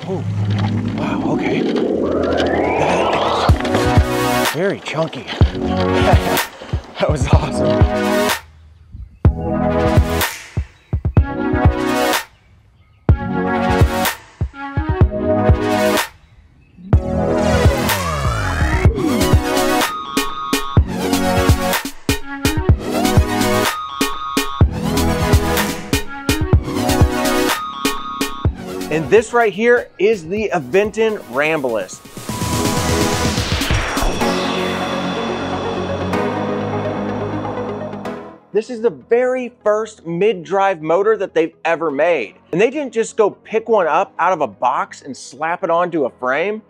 Oh, wow, okay. That is very chunky. That was awesome. And this right here is the Aventon Ramblas. This is the very first mid-drive motor that they've ever made. And they didn't just go pick one up out of a box and slap it onto a frame.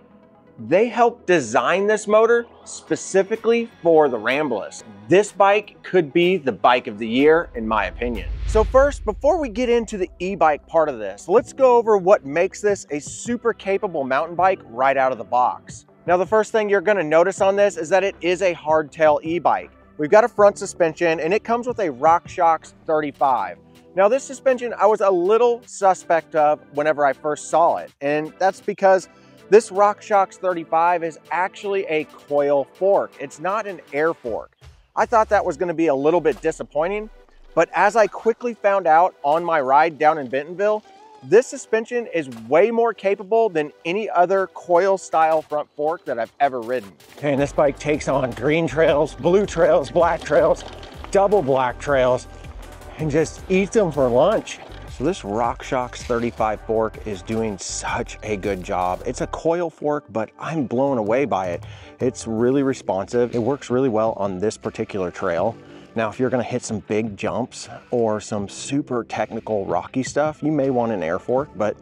They helped design this motor specifically for the Ramblas. This bike could be the bike of the year, in my opinion. So first, before we get into the e-bike part of this, let's go over what makes this a super capable mountain bike right out of the box. Now, the first thing you're gonna notice on this is that it is a hardtail e-bike. We've got a front suspension and it comes with a RockShox 35. Now, this suspension I was a little suspect of whenever I first saw it, and that's because this RockShox 35 is actually a coil fork. It's not an air fork. I thought that was gonna be a little bit disappointing, but as I quickly found out on my ride down in Bentonville, this suspension is way more capable than any other coil style front fork that I've ever ridden. Okay, and this bike takes on green trails, blue trails, black trails, double black trails, and just eats them for lunch. So this RockShox 35 fork is doing such a good job. It's a coil fork, but I'm blown away by it. It's really responsive. It works really well on this particular trail. Now, if you're gonna hit some big jumps or some super technical rocky stuff, you may want an air fork, but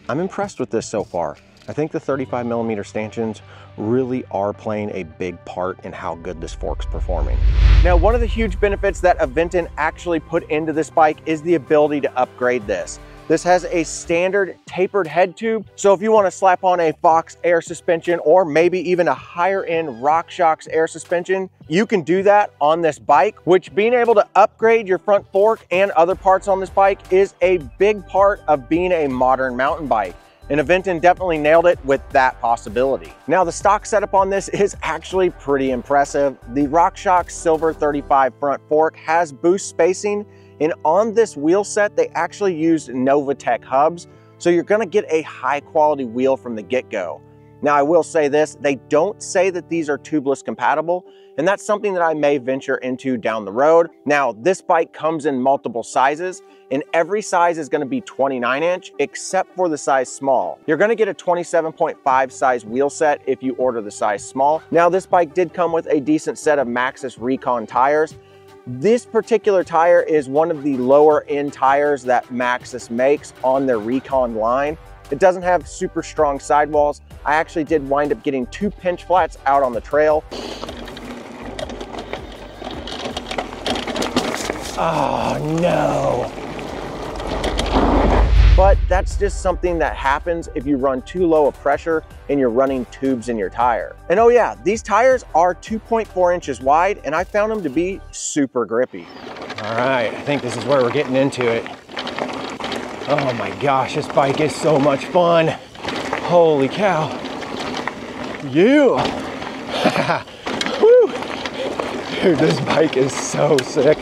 I'm impressed with this so far. I think the 35mm stanchions really are playing a big part in how good this fork's performing. Now, one of the huge benefits that Aventon actually put into this bike is the ability to upgrade this. This has a standard tapered head tube, so if you want to slap on a Fox air suspension or maybe even a higher end RockShox air suspension, you can do that on this bike, which being able to upgrade your front fork and other parts on this bike is a big part of being a modern mountain bike. And Aventon definitely nailed it with that possibility. Now, the stock setup on this is actually pretty impressive. The RockShox Silver 35 front fork has boost spacing, and on this wheel set, they actually used Novatech hubs, so you're gonna get a high quality wheel from the get-go. Now, I will say this, they don't say that these are tubeless compatible, and that's something that I may venture into down the road. Now, this bike comes in multiple sizes, and every size is gonna be 29-inch, except for the size small. You're gonna get a 27.5 size wheel set if you order the size small. Now, this bike did come with a decent set of Maxxis Recon tires. This particular tire is one of the lower end tires that Maxxis makes on their Recon line. It doesn't have super strong sidewalls. I actually did wind up getting 2 pinch flats out on the trail. Oh no. But that's just something that happens if you run too low a pressure and you're running tubes in your tire. And oh yeah, these tires are 2.4 inches wide and I found them to be super grippy. All right, I think this is where we're getting into it. Oh my gosh, this bike is so much fun. Holy cow. Yeah. Woo. Dude, this bike is so sick.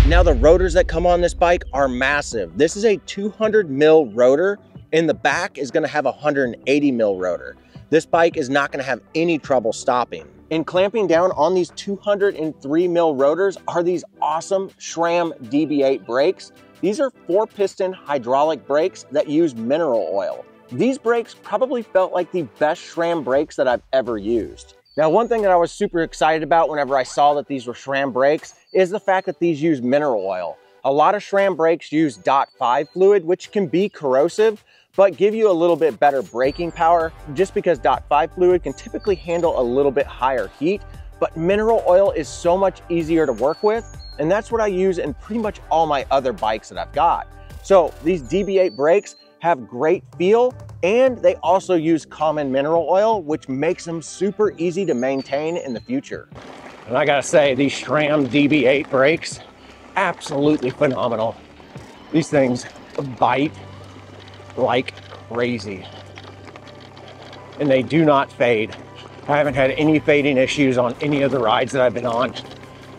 Now, the rotors that come on this bike are massive. This is a 200 mil rotor, and the back is gonna have a 180 mil rotor. This bike is not gonna have any trouble stopping. And clamping down on these 203 mil rotors are these awesome SRAM DB8 brakes. These are 4-piston hydraulic brakes that use mineral oil. These brakes probably felt like the best SRAM brakes that I've ever used. Now, one thing that I was super excited about whenever I saw that these were SRAM brakes is the fact that these use mineral oil. A lot of SRAM brakes use DOT5 fluid, which can be corrosive, but give you a little bit better braking power just because DOT5 fluid can typically handle a little bit higher heat, but mineral oil is so much easier to work with, and that's what I use in pretty much all my other bikes that I've got. So these DB8 brakes have great feel, and they also use common mineral oil, which makes them super easy to maintain in the future. And I gotta say, these SRAM DB8 brakes, absolutely phenomenal. These things bite like crazy. And they do not fade. I haven't had any fading issues on any of the rides that I've been on,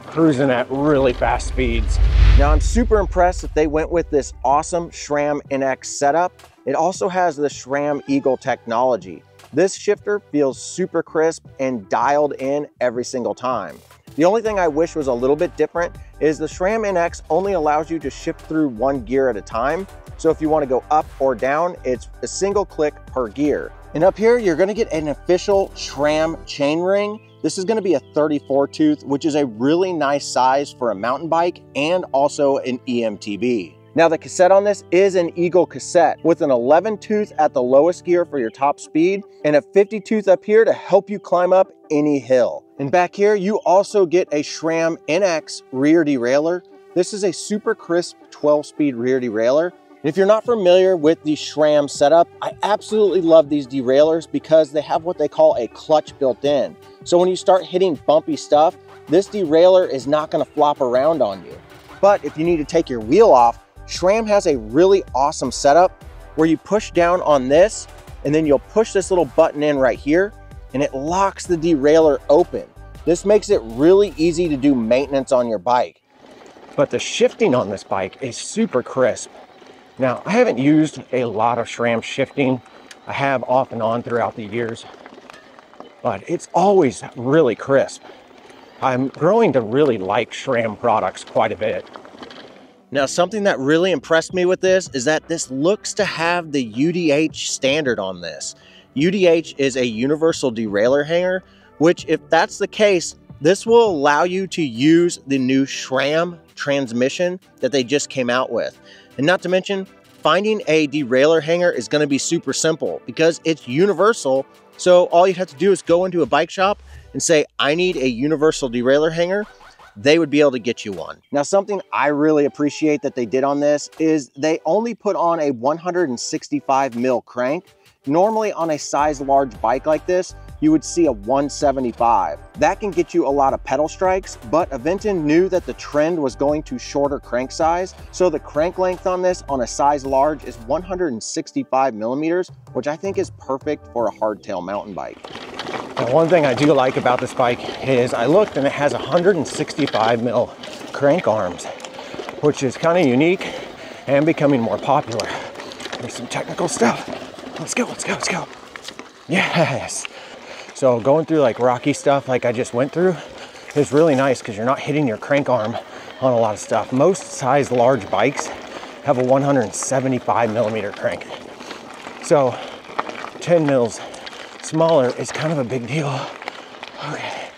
cruising at really fast speeds. Now I'm super impressed that they went with this awesome SRAM NX setup. It also has the SRAM Eagle technology. This shifter feels super crisp and dialed in every single time. The only thing I wish was a little bit different is the SRAM NX only allows you to shift through one gear at a time. So if you want to go up or down, it's a single click per gear. And up here, you're going to get an official SRAM chainring. This is going to be a 34 tooth, which is a really nice size for a mountain bike and also an eMTB. Now the cassette on this is an Eagle cassette with an 11 tooth at the lowest gear for your top speed and a 50 tooth up here to help you climb up any hill. And back here, you also get a SRAM NX rear derailleur. This is a super crisp 12-speed rear derailleur. If you're not familiar with the SRAM setup, I absolutely love these derailleurs because they have what they call a clutch built in. So when you start hitting bumpy stuff, this derailleur is not going to flop around on you. But if you need to take your wheel off, SRAM has a really awesome setup where you push down on this and then you'll push this little button in right here and it locks the derailleur open. This makes it really easy to do maintenance on your bike. But the shifting on this bike is super crisp. Now, I haven't used a lot of SRAM shifting. I have off and on throughout the years, but it's always really crisp. I'm growing to really like SRAM products quite a bit. Now, something that really impressed me with this is that this looks to have the UDH standard on this. UDH is a universal derailleur hanger, which if that's the case, this will allow you to use the new SRAM transmission that they just came out with. And not to mention, finding a derailleur hanger is going to be super simple because it's universal. So all you have to do is go into a bike shop and say, I need a universal derailleur hanger. They would be able to get you one. Now, something I really appreciate that they did on this is they only put on a 165 mil crank. Normally on a size large bike like this, you would see a 175. That can get you a lot of pedal strikes, but Aventon knew that the trend was going to shorter crank size. So the crank length on this on a size large is 165 millimeters, which I think is perfect for a hardtail mountain bike. Now, one thing I do like about this bike is I looked and it has 165 mil crank arms, which is kind of unique and becoming more popular. There's some technical stuff. Let's go, let's go, let's go. Yes. So going through like rocky stuff like I just went through is really nice because you're not hitting your crank arm on a lot of stuff. Most size large bikes have a 175 millimeter crank. So 10 mils smaller is kind of a big deal. Okay,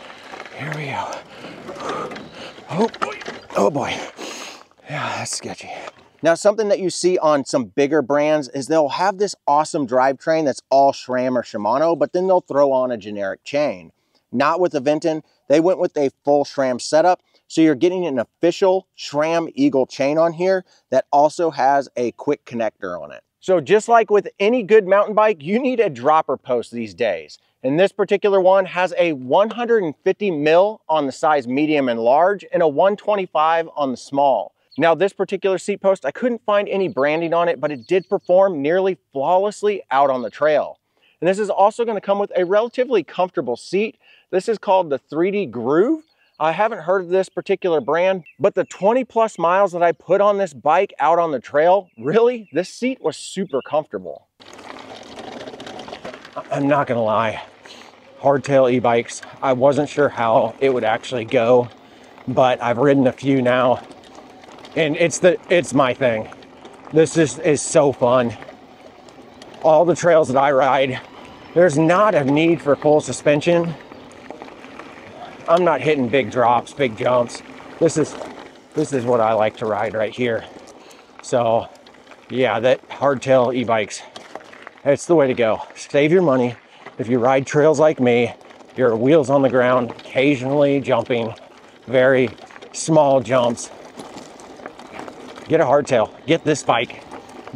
here we go. Oh boy, oh boy. Yeah, that's sketchy. Now, something that you see on some bigger brands is they'll have this awesome drivetrain that's all SRAM or Shimano, but then they'll throw on a generic chain. Not with Aventon. They went with a full SRAM setup, so you're getting an official SRAM Eagle chain on here that also has a quick connector on it. So just like with any good mountain bike, you need a dropper post these days. And this particular one has a 150 mil on the size medium and large and a 125 on the small. Now, this particular seat post, I couldn't find any branding on it, but it did perform nearly flawlessly out on the trail. And this is also going to come with a relatively comfortable seat. This is called the 3D Groove. I haven't heard of this particular brand, but the 20+ miles that I put on this bike out on the trail, really, this seat was super comfortable. I'm not going to lie, hardtail e-bikes, I wasn't sure how it would actually go, but I've ridden a few now. And it's my thing. This is so fun. All the trails that I ride, there's not a need for full suspension. I'm not hitting big drops, big jumps. This is what I like to ride right here. So yeah, that hardtail e-bikes, it's the way to go. Save your money. If you ride trails like me, your wheels on the ground, occasionally jumping, very small jumps. Get a hardtail, get this bike,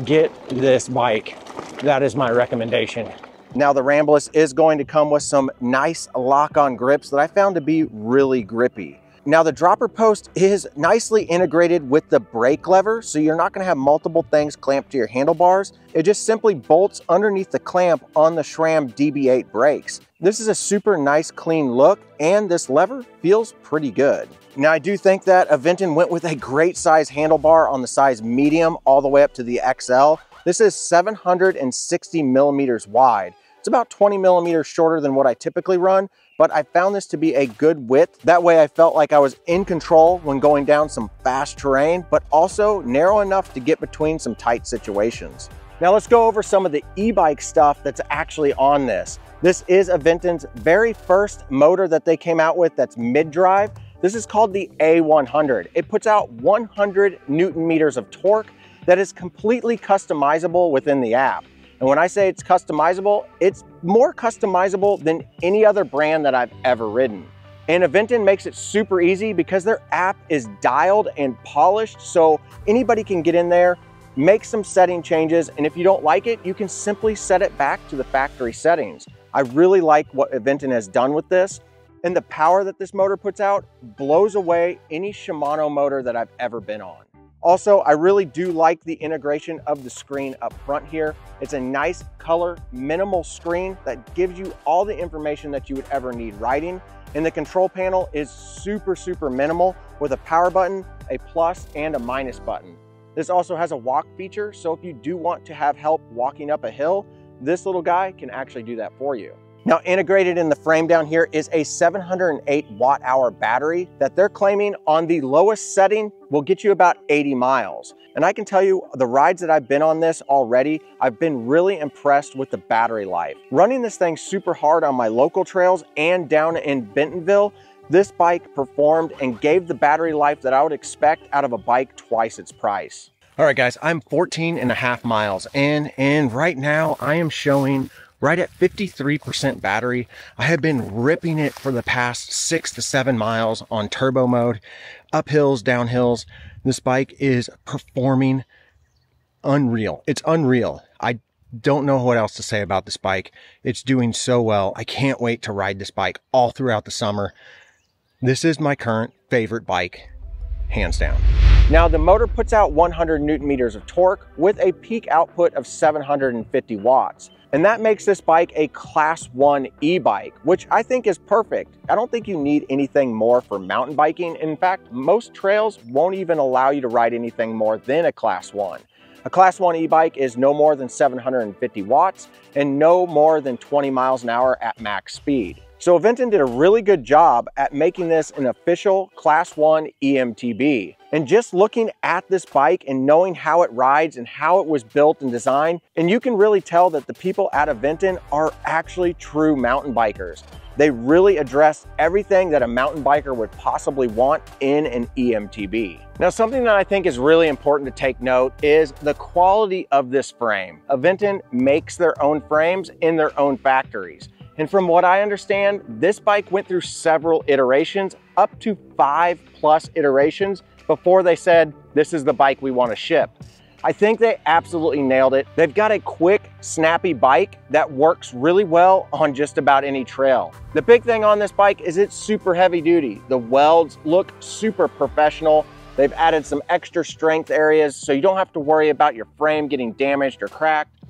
get this bike. That is my recommendation. Now the Ramblas is going to come with some nice lock-on grips that I found to be really grippy. Now the dropper post is nicely integrated with the brake lever, so you're not gonna have multiple things clamped to your handlebars. It just simply bolts underneath the clamp on the SRAM DB8 brakes. This is a super nice clean look, and this lever feels pretty good. Now I do think that Aventon went with a great size handlebar on the size medium all the way up to the XL. This is 760 millimeters wide. It's about 20 millimeters shorter than what I typically run, but I found this to be a good width. That way I felt like I was in control when going down some fast terrain, but also narrow enough to get between some tight situations. Now let's go over some of the e-bike stuff that's actually on this. This is Aventon's very first motor that they came out with that's mid-drive. This is called the A100. It puts out 100 Newton meters of torque that is completely customizable within the app. And when I say it's customizable, it's more customizable than any other brand that I've ever ridden. And Aventon makes it super easy because their app is dialed and polished, so anybody can get in there, make some setting changes, and if you don't like it, you can simply set it back to the factory settings. I really like what Aventon has done with this, and the power that this motor puts out blows away any Shimano motor that I've ever been on. Also, I really do like the integration of the screen up front here. It's a nice color, minimal screen that gives you all the information that you would ever need riding. And the control panel is super minimal with a power button, a plus, and a minus button. This also has a walk feature, so if you do want to have help walking up a hill, this little guy can actually do that for you. Now integrated in the frame down here is a 708 watt-hour battery that they're claiming on the lowest setting will get you about 80 miles. And I can tell you the rides that I've been on this already, I've been really impressed with the battery life. Running this thing super hard on my local trails and down in Bentonville, this bike performed and gave the battery life that I would expect out of a bike twice its price. All right guys, I'm 14.5 miles in, and right now I am showing right at 53% battery. I have been ripping it for the past 6 to 7 miles on turbo mode, up hills, down hills. This bike is performing unreal. It's unreal. I don't know what else to say about this bike. It's doing so well. I can't wait to ride this bike all throughout the summer. This is my current favorite bike, hands down. Now the motor puts out 100 Newton meters of torque with a peak output of 750 watts. And that makes this bike a class 1 e-bike, which I think is perfect. I don't think you need anything more for mountain biking. In fact, most trails won't even allow you to ride anything more than a class 1. A class 1 e-bike is no more than 750 watts and no more than 20 miles an hour at max speed. So Aventon did a really good job at making this an official class 1 eMTB. And just looking at this bike and knowing how it rides and how it was built and designed, and you can really tell that the people at Aventon are actually true mountain bikers. They really address everything that a mountain biker would possibly want in an eMTB. Now, something that I think is really important to take note is the quality of this frame. Aventon makes their own frames in their own factories. And from what I understand, this bike went through several iterations, up to 5+ iterations, before they said, this is the bike we want to ship. I think they absolutely nailed it. They've got a quick, snappy bike that works really well on just about any trail. The big thing on this bike is it's super heavy duty. The welds look super professional. They've added some extra strength areas so you don't have to worry about your frame getting damaged or cracked.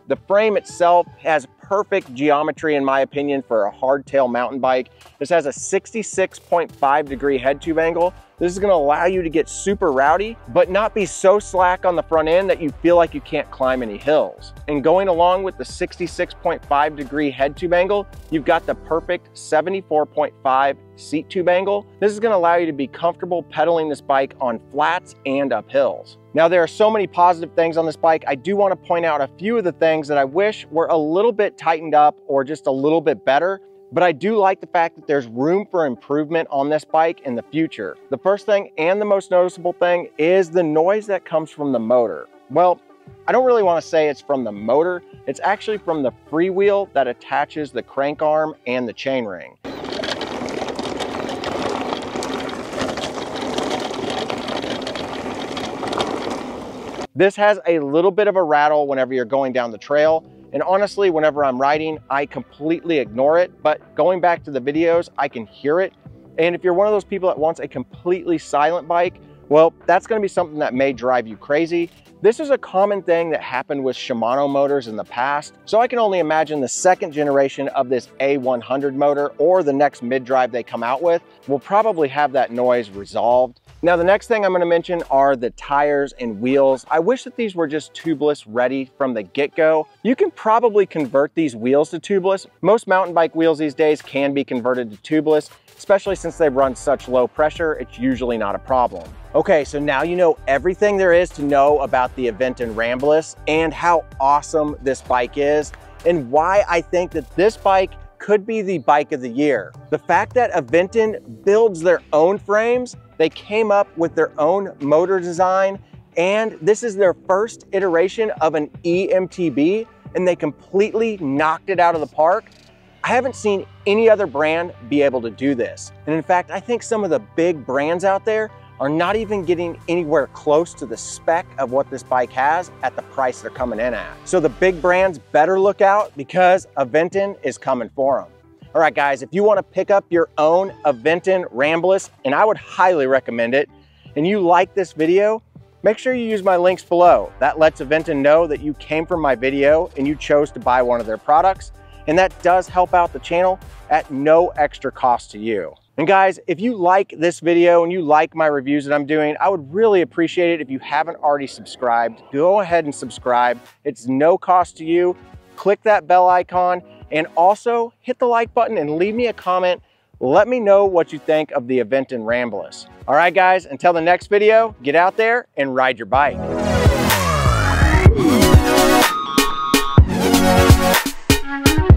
The frame itself has perfect geometry, in my opinion, for a hardtail mountain bike. This has a 66.5 degree head tube angle. This is gonna allow you to get super rowdy, but not be so slack on the front end that you feel like you can't climb any hills. And going along with the 66.5 degree head tube angle, you've got the perfect 74.5 seat tube angle. This is gonna allow you to be comfortable pedaling this bike on flats and up hills. Now, there are so many positive things on this bike. I do want to point out a few of the things that I wish were a little bit tightened up or just a little bit better, but I do like the fact that there's room for improvement on this bike in the future. The first thing and the most noticeable thing is the noise that comes from the motor. Well, I don't really want to say it's from the motor. It's actually from the freewheel that attaches the crank arm and the chainring. This has a little bit of a rattle whenever you're going down the trail. And honestly, whenever I'm riding, I completely ignore it. But going back to the videos, I can hear it. And if you're one of those people that wants a completely silent bike, well, that's going to be something that may drive you crazy. This is a common thing that happened with Shimano motors in the past, so I can only imagine the second generation of this A100 motor or the next mid-drive they come out with will probably have that noise resolved. Now, the next thing I'm going to mention are the tires and wheels. I wish that these were just tubeless ready from the get-go. You can probably convert these wheels to tubeless. Most mountain bike wheels these days can be converted to tubeless, especially since they run such low pressure, it's usually not a problem. Okay, so now you know everything there is to know about the Aventon Ramblas and how awesome this bike is and why I think that this bike could be the bike of the year. The fact that Aventon builds their own frames, they came up with their own motor design, and this is their first iteration of an eMTB, and they completely knocked it out of the park. I haven't seen any other brand be able to do this. And in fact, I think some of the big brands out there are not even getting anywhere close to the spec of what this bike has at the price they're coming in at. So the big brands better look out because Aventon is coming for them. All right, guys, if you want to pick up your own Aventon Ramblas, and I would highly recommend it, and you like this video, make sure you use my links below. That lets Aventon know that you came from my video and you chose to buy one of their products. And that does help out the channel at no extra cost to you. And guys, if you like this video and you like my reviews that I'm doing, I would really appreciate it if you haven't already subscribed. Go ahead and subscribe. It's no cost to you. Click that bell icon and also hit the like button and leave me a comment. Let me know what you think of the Aventon Ramblas. All right, guys, until the next video, get out there and ride your bike. Thank you.